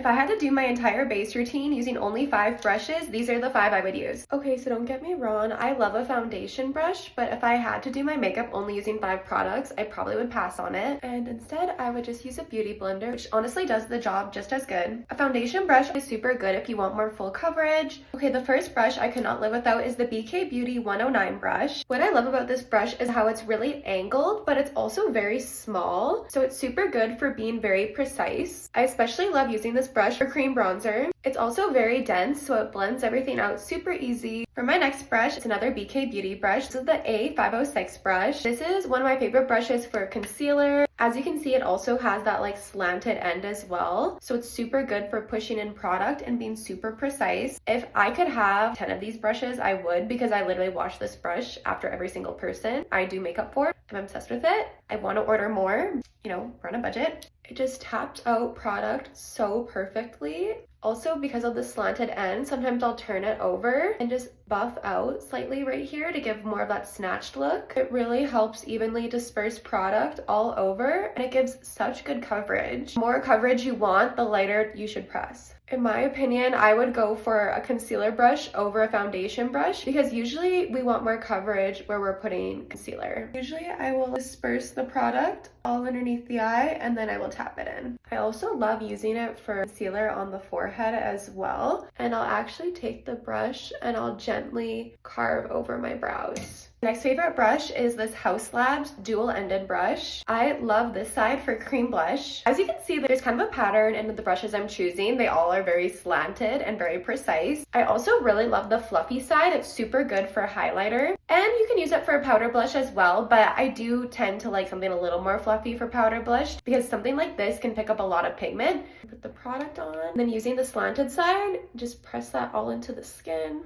If I had to do my entire base routine using only 5 brushes, these are the 5 I would use. Okay, so don't get me wrong, I love a foundation brush, but if I had to do my makeup only using 5 products, I probably would pass on it. And instead, I would just use a beauty blender, which honestly does the job just as good. A foundation brush is super good if you want more full coverage. Okay, the first brush I could not live without is the BK Beauty 109 brush. What I love about this brush is how it's really angled, but it's also very small, so it's super good for being very precise. I especially love using this brush for cream bronzer. It's also very dense, so it blends everything out super easy. For my next brush, it's another BK Beauty brush. This is the A506 brush. This is one of my favorite brushes for concealer. As you can see, it also has that like slanted end as well. So it's super good for pushing in product and being super precise. If I could have 10 of these brushes, I would, because I literally wash this brush after every single person I do makeup for. I'm obsessed with it. I want to order more, you know, run a budget. It just tapped out product so perfectly. Also, because of the slanted end, sometimes I'll turn it over and just buff out slightly right here to give more of that snatched look. It really helps evenly disperse product all over, and it gives such good coverage. The more coverage you want, the lighter you should press. In my opinion, I would go for a concealer brush over a foundation brush, because usually we want more coverage where we're putting concealer. Usually I will disperse the product all underneath the eye and then I will tap it in. I also love using it for concealer on the forehead as well. And I'll actually take the brush and I'll gently carve over my brows. Next favorite brush is this Haus Labs dual-ended brush. I love this side for cream blush. As you can see, there's kind of a pattern in the brushes I'm choosing. They all are very slanted and very precise. I also really love the fluffy side. It's super good for highlighter. And you can use it for a powder blush as well, but I do tend to like something a little more fluffy for powder blush, because something like this can pick up a lot of pigment. Put the product on, then using the slanted side, just press that all into the skin.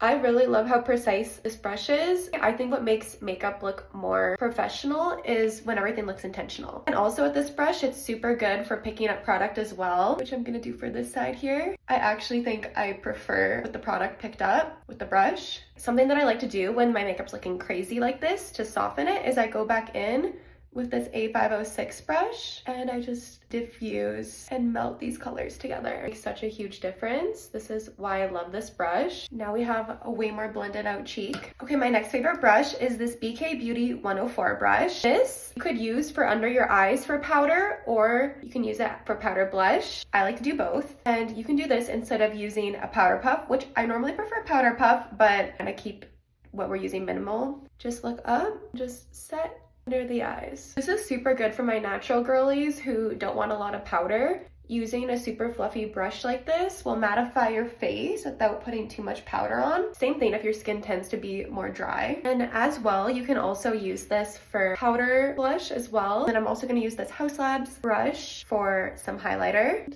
I really love how precise this brush is. I think what makes makeup look more professional is when everything looks intentional. And also with this brush, it's super good for picking up product as well, which I'm gonna do for this side here. I actually think I prefer with the product picked up with the brush. Something that I like to do when my makeup's looking crazy like this to soften it is I go back in with this A506 brush and I just diffuse and melt these colors together. It makes such a huge difference. This is why I love this brush. Now we have a way more blended out cheek. Okay, my next favorite brush is this BK Beauty 104 brush. This you could use for under your eyes for powder, or you can use it for powder blush. I like to do both. And you can do this instead of using a powder puff, which I normally prefer powder puff, but I'm gonna keep what we're using minimal. Just look up, just set under the eyes. This is super good for my natural girlies who don't want a lot of powder. Using a super fluffy brush like this will mattify your face without putting too much powder on. Same thing if your skin tends to be more dry. And as well, you can also use this for powder blush as well. And I'm also going to use this Haus Labs brush for some highlighter.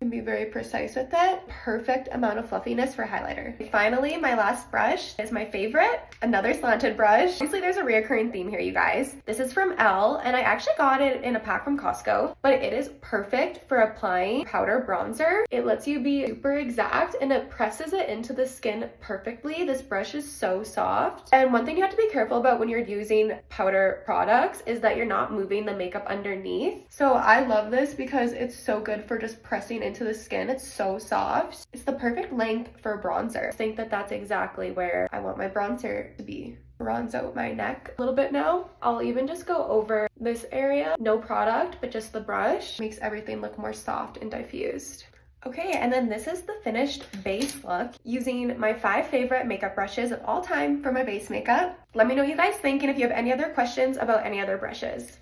Can be very precise with it. Perfect amount of fluffiness for highlighter. Finally, my last brush is my favorite, another slanted brush. Obviously, there's a reoccurring theme here, you guys. This is from Elle, and I actually got it in a pack from Costco, but it is perfect for applying powder bronzer. It lets you be super exact, and it presses it into the skin perfectly. This brush is so soft. And one thing you have to be careful about when you're using powder products is that you're not moving the makeup underneath. So I love this because it's so good for just pressing into the skin. It's so soft. It's the perfect length for bronzer. I think that that's exactly where I want my bronzer to be. Bronze out my neck a little bit now. I'll even just go over this area. No product, but just the brush. Makes everything look more soft and diffused. Okay, and then this is the finished base look using my 5 favorite makeup brushes of all time for my base makeup. Let me know what you guys think and if you have any other questions about any other brushes.